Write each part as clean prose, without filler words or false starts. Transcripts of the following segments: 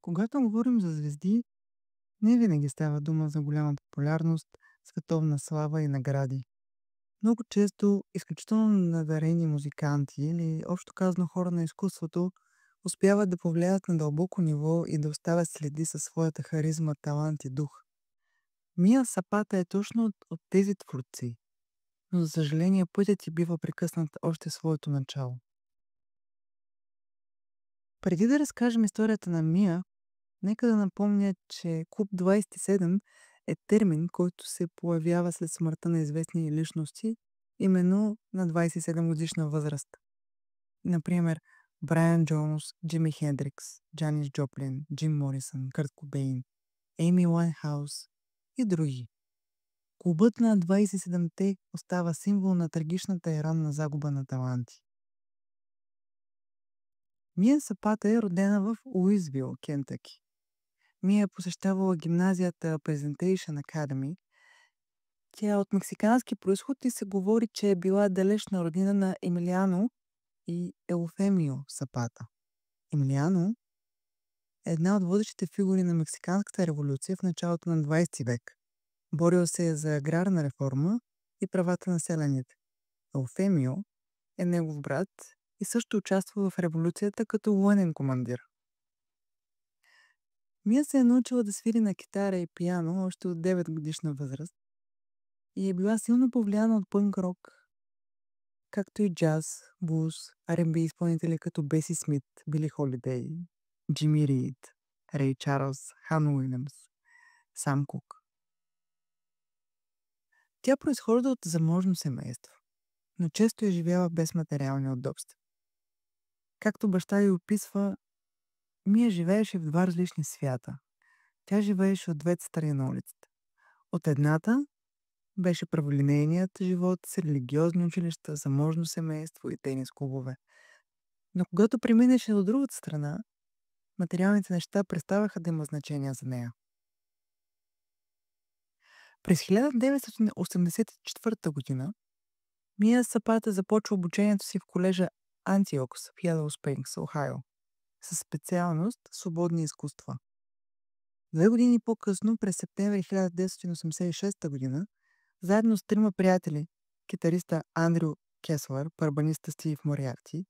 Когато говорим за звезди, не винаги става дума за голяма популярност, световна слава и награди. Много често изключително надарени музиканти или общо казано хора на изкуството успяват да повлият на дълбоко ниво и да оставят следи със своята харизма, талант и дух. Мия Сапата е точно от тези творци, но за съжаление пътят ти бива прекъснат още в своето начало. Преди да разкажем историята на Мия, нека да напомня, че Клуб 27 е термин, който се появява след смъртта на известни личности, именно на 27 годишна възраст. Например, Брайан Джонс, Джими Хендрикс, Джанис Джоплин, Джим Морисън, Кърт Кобейн, Ейми Уайнхаус и други. Клубът на 27-те остава символ на трагичната и ранна загуба на таланти. Мия Сапата е родена в Уисвил, Кентъки. Мия е посещавала гимназията Presentation Academy. Тя е от мексикански происход и се говори, че е била далечна роднина на Емилиано и Еуфемио Сапата. Емилиано е една от водещите фигури на Мексиканската революция в началото на 20 век. Борил се е за аграрна реформа и правата на селяните. Еуфемио е негов брат и също участва в революцията като военен командир. Мия се е научила да свири на китара и пиано още от 9 годишна възраст и е била силно повлияна от пънк рок, както и джаз, блуз, R&B изпълнители като Беси Смит, Били Холидей, Джими Рид, Рей Чарлз, Хан Уилямс, Сам Кук. Тя произхожда от заможно семейство, но често е живяла без материални удобства. Както баща й описва, Мия живееше в два различни свята. Тя живееше от двете страни на улицата. От едната беше праволинейният живот с религиозни училища, заможно семейство и тенис клубове. Но когато преминеше до другата страна, материалните неща преставаха да има значение за нея. През 1984 година Мия Сапата започва обучението си в колежа Антиокс в Yellow Springs, Охайо, със специалност свободни изкуства. 2 години по-късно, през септември 1986 година, заедно с трима приятели, китариста Андрю Кеслър, барабаниста Стив Мориарти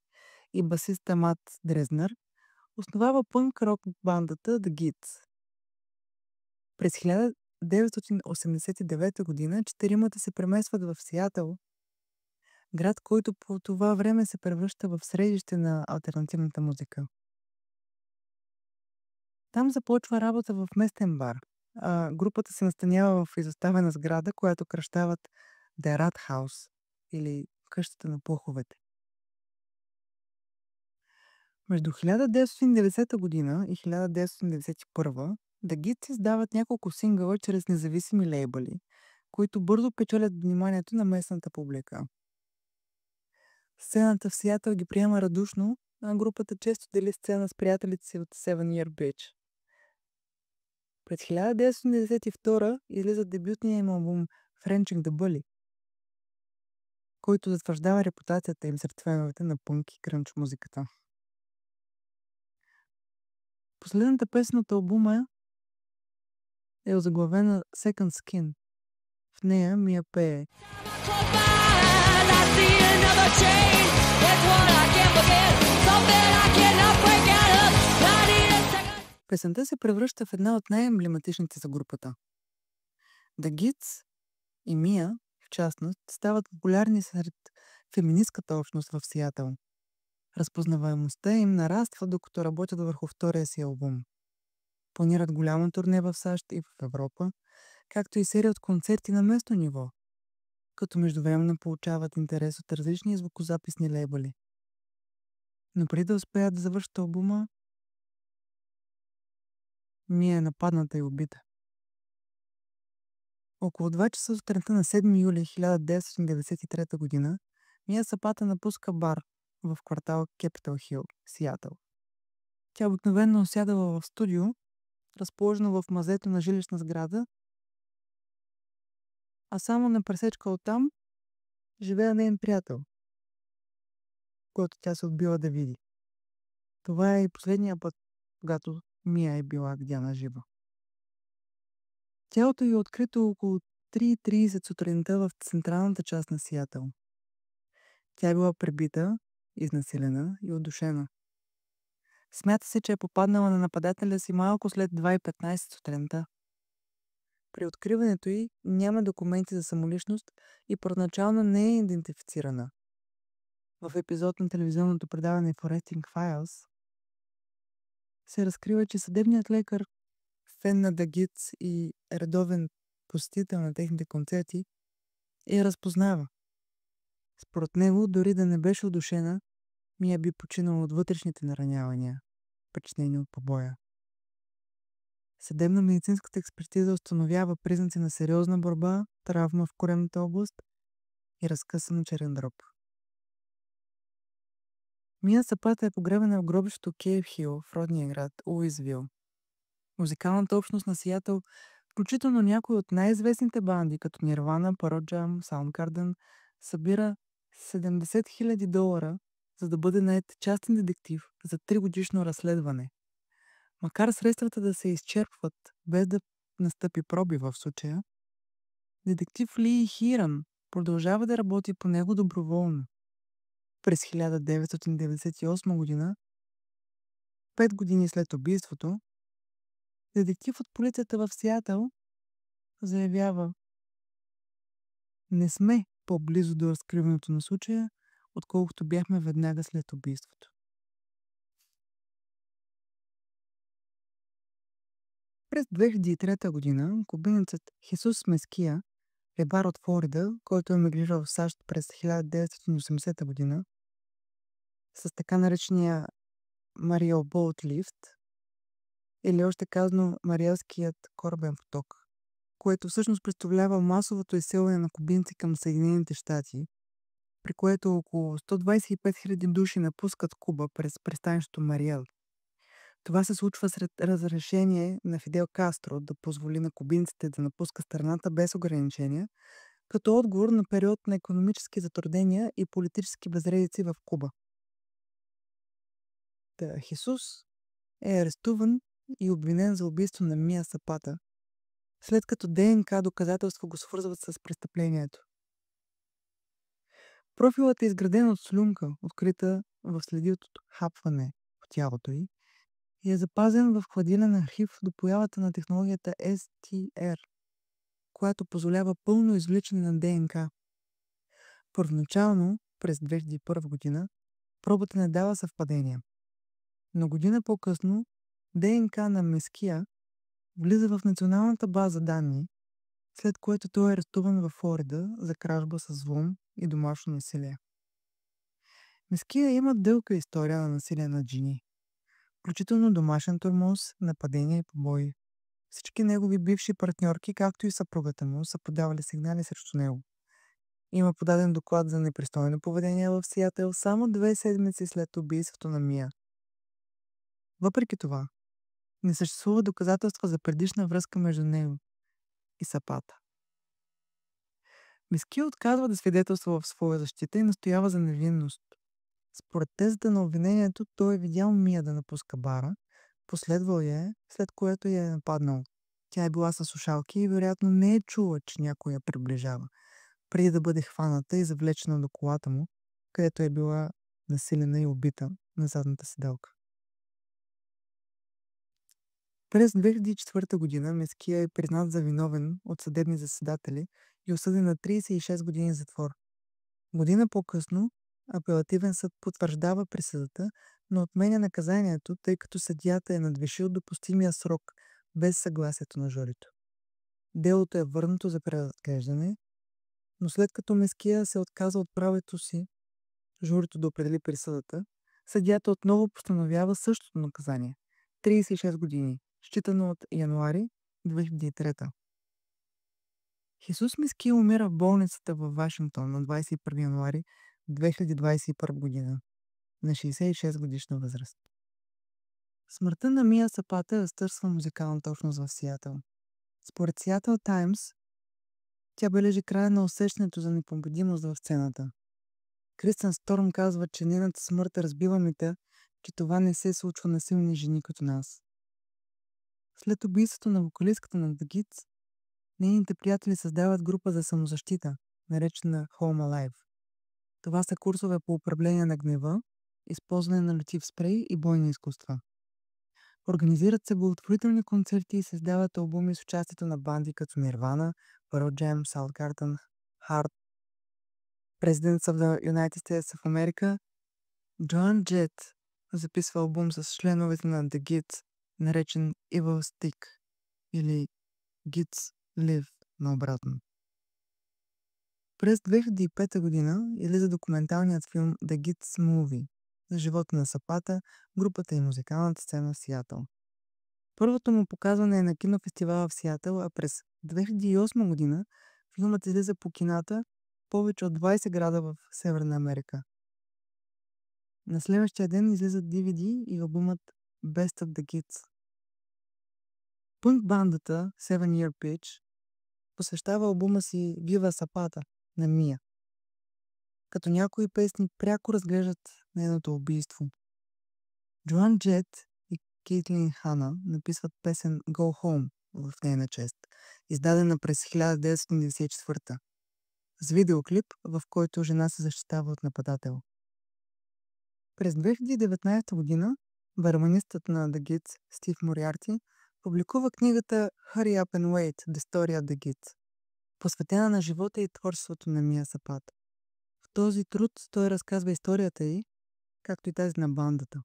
и басиста Мат Дрезнер, основава пънк-рок бандата The Gits. През 1989 година четиримата се преместват в Сиатъл, град, който по това време се превръща в средище на алтернативната музика. Там започва работа в местен бар. Групата се настанява в изоставена сграда, която кръщават The Rat House или къщата на плъховете. Между 1990 година и 1991 The Gits издават няколко сингъла чрез независими лейбъли, които бързо печелят вниманието на местната публика. Сцената в Сиатъл ги приема радушно, а групата често дели сцена с приятелите си от Seven Year Bitch. През 1992 излиза дебютния им албум Frenching the Bully, който затвърждава репутацията им сред феновете на пънк и крънч музиката. Последната песен от албума е озаглавена Second Skin. В нея Мия пее Песента се превръща в една от най-емблематичните за групата. The Gits и Мия, в частност, стават популярни сред феминистката общност в Сиатъл. Разпознаваемостта им нараства, докато работят върху втория си албум. Планират голямо турне в САЩ и в Европа, както и серия от концерти на местно ниво, като междувременно получават интерес от различни звукозаписни лейбъли. Но преди да успеят да завършат албума, Мия е нападната и убита. Около 2 часа сутринта на 7 юли 1993 година Мия Сапата напуска бар в квартал Capitol Hill, Сиатъл. Тя обикновено осядала в студио, разположено в мазето на жилищна сграда, а само на пресечка оттам живее нейн приятел, който тя се отбила да види. Това е и последния път, когато Мия е била видяна жива. Тялото й е открито около 3:30 сутринта в централната част на Сиатъл. Тя е била пребита, изнасилена и удушена. Смята се, че е попаднала на нападателя си малко след 2:15 сутринта. При откриването й няма документи за самоличност и първоначално не е идентифицирана. В епизод на телевизионното предаване Forensic Files се разкрива, че съдебният лекар, фен на The Gits и редовен посетител на техните концерти, я разпознава. Според него, дори да не беше удушена, Мия би починала от вътрешните наранявания, причинени от побоя. Съдебно-медицинската експертиза установява признаци на сериозна борба, травма в коремната област и разкъсан черен дроб. Мия Сапата е погребана в гробището Кейв Хил в родния град Уисвил. Музикалната общност на Сиатъл, включително някои от най-известните банди, като Нирвана, Pearl Jam, Soundgarden, събира $70,000, за да бъде нает частен детектив за 3-годишно разследване. Макар средствата да се изчерпват без да настъпи пробив в случая, детектив Ли Хиран продължава да работи по него доброволно. През 1998 година, 5 години след убийството, детектив от полицията в Сиатъл заявява: "Не сме по-близо до разкриването на случая, отколкото бяхме веднага след убийството." През 2003 година кубинецът Хесус Меския, рибар от Флорида, който емигрирал в САЩ през 1980 година, с така наречения Мариел Боут лифт, или още казано Мариелският корабен поток, което всъщност представлява масовото изселване на кубинци към Съединените щати, при което около 125 000 души напускат Куба през пристанището Мариел. Това се случва сред разрешение на Фидел Кастро да позволи на кубинците да напускат страната без ограничения, като отговор на период на икономически затруднения и политически безредици в Куба. Хесус е арестуван и обвинен за убийство на Мия Сапата, след като ДНК доказателства го свързват с престъплението. Профилът е изграден от слюнка, открита в следи от хапване по тялото й, и е запазен в хладилен архив до появата на технологията STR, която позволява пълно извличане на ДНК. Първоначално, през 2001 година, пробата не дава съвпадения. Но година по-късно ДНК на Меския влиза в националната база данни, след което той е арестуван във Флорида за кражба с взлом и домашно насилие. Меския има дълга история на насилие над жени, включително домашен тормоз, нападения и побои. Всички негови бивши партньорки, както и съпругата му, са подавали сигнали срещу него. Има подаден доклад за непристойно поведение в Сиатъл само 2 седмици след убийството на Мия. Въпреки това, не съществува доказателства за предишна връзка между него и Сапата. Меския отказва да свидетелства в своя защита и настоява за невинност. Според тезата на обвинението, той е видял Мия да напуска бара, последвал я е, след което я е нападнал. Тя е била със слушалки и вероятно не е чула, че някой я приближава, преди да бъде хваната и завлечена до колата му, където е била насилена и убита на задната седалка. През 2004 година Меския е признат за виновен от съдебни заседатели и осъден на 36 години затвор. Година по-късно апелативен съд потвърждава присъдата, но отменя наказанието, тъй като съдията е надвишил допустимия срок без съгласието на журито. Делото е върнато за преразглеждане, но след като Меския се отказа от правото си журито да определи присъдата, съдията отново постановява същото наказание – 36 години, считано от януари 2003. Хесус Меския умира в болницата във Вашингтон на 21 януари 2021 година на 66 годишна възраст. Смъртта на Мия Сапата разтърсва музикалната общност в Сиатъл. Според Seattle Times, тя бележи края на усещането за непобедимост в сцената. Кристен Сторм казва, че нейната смърт разбива мита, че това не се случва на силни жени като нас. След убийството на вокалистката на The Kids, нейните приятели създават група за самозащита, наречена Home Alive. Това са курсове по управление на гнева, използване на лютив спрей и бойни изкуства. Организират се благотворителни концерти и създават албуми с участието на банди като Nirvana, Pearl Jam, Soundgarden, Heart, Presidents of the United States of America. Joan Jett записва албум с членовете на The Kids, наречен Evil Stick или Kids Live наобратно. През 2005 година излиза документалният филм The Kids Movie за живота на Сапата, групата и музикалната сцена в Сиатъл. Първото му показване е на кинофестивала в Сиатъл, а през 2008 година филмът излиза по кината повече от 20 града в Северна Америка. На следващия ден излизат DVD и албумът Best of the Kids. Пънк бандата Seven Year Pitch посвещава албума си Viva Zapata на Мия, като някои песни пряко разглеждат нейното убийство. Джоан Джет и Кейтлин Хана написват песен Go Home в нейна чест, издадена през 1994 с видеоклип, в който жена се защитава от нападател. През 2019 година барабанистът на The Kids Стив Мориарти публикува книгата Hurry Up and Wait – The Story of the Kids, посветена на живота и творчеството на Мия Сапата. В този труд той разказва историята й, както и тази на бандата,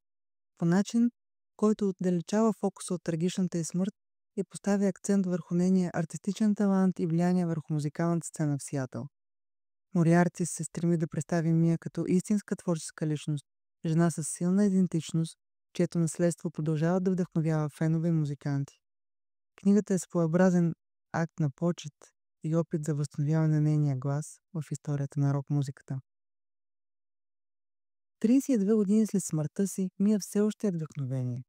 по начин, който отдалечава фокуса от трагичната й смърт и поставя акцент върху нейния артистичен талант и влияние върху музикалната сцена в Сиатъл. Мориарти се стреми да представи Мия като истинска творческа личност, жена с силна идентичност, чието наследство продължава да вдъхновява фенове и музиканти. Книгата е своеобразен акт на почет и опит за възстановяване на нейния глас в историята на рок-музиката. 32 години след смъртта си, Мия все още е вдъхновение.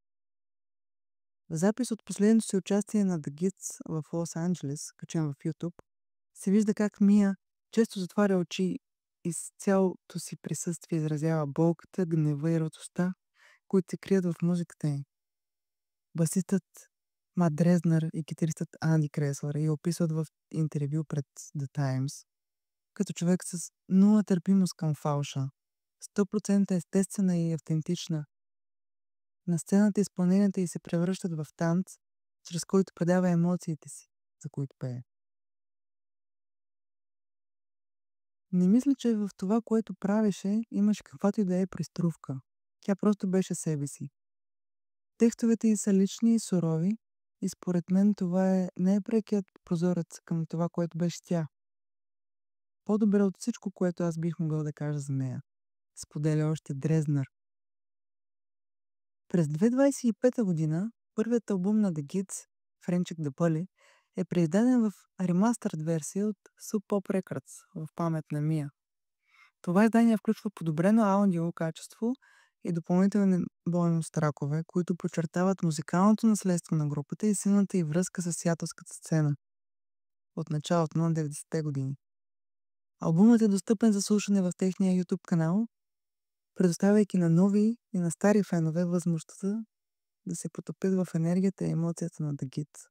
В запис от последното си участие на The Kids в Лос-Анджелес, качен в YouTube, се вижда как Мия често затваря очи и с цялото си присъствие изразява болката, гнева и радостта, които се крият в музиката й. Басистът Мат Дрезнер и китаристът Анди Креслер я описват в интервю пред The Times като човек с нула търпимост към фалша, 100% естествена и автентична. На сцената изпълненията й се превръщат в танц, чрез който предава емоциите си, за които пее. Не мисля, че в това, което правеше, имаше каквато и да е приструвка. Тя просто беше себе си. Текстовете й са лични и сурови и според мен това е най-прекият прозорец към това, което беше тя. По-добре от всичко, което аз бих могъл да кажа за нея, споделя още Дрезнер. През 2025 година първият албум на The Kids, Friendship the Bully, е преиздаден в ремастърд версия от Sub Pop Records в памет на Мия. Това издание включва подобрено аудио качество и допълнителни бонус тракове, които подчертават музикалното наследство на групата и силната й връзка с сиатълската сцена от началото на 90-те години. Албумът е достъпен за слушане в техния YouTube канал, предоставяйки на нови и на стари фенове възможността да се потопят в енергията и емоцията на The Kids.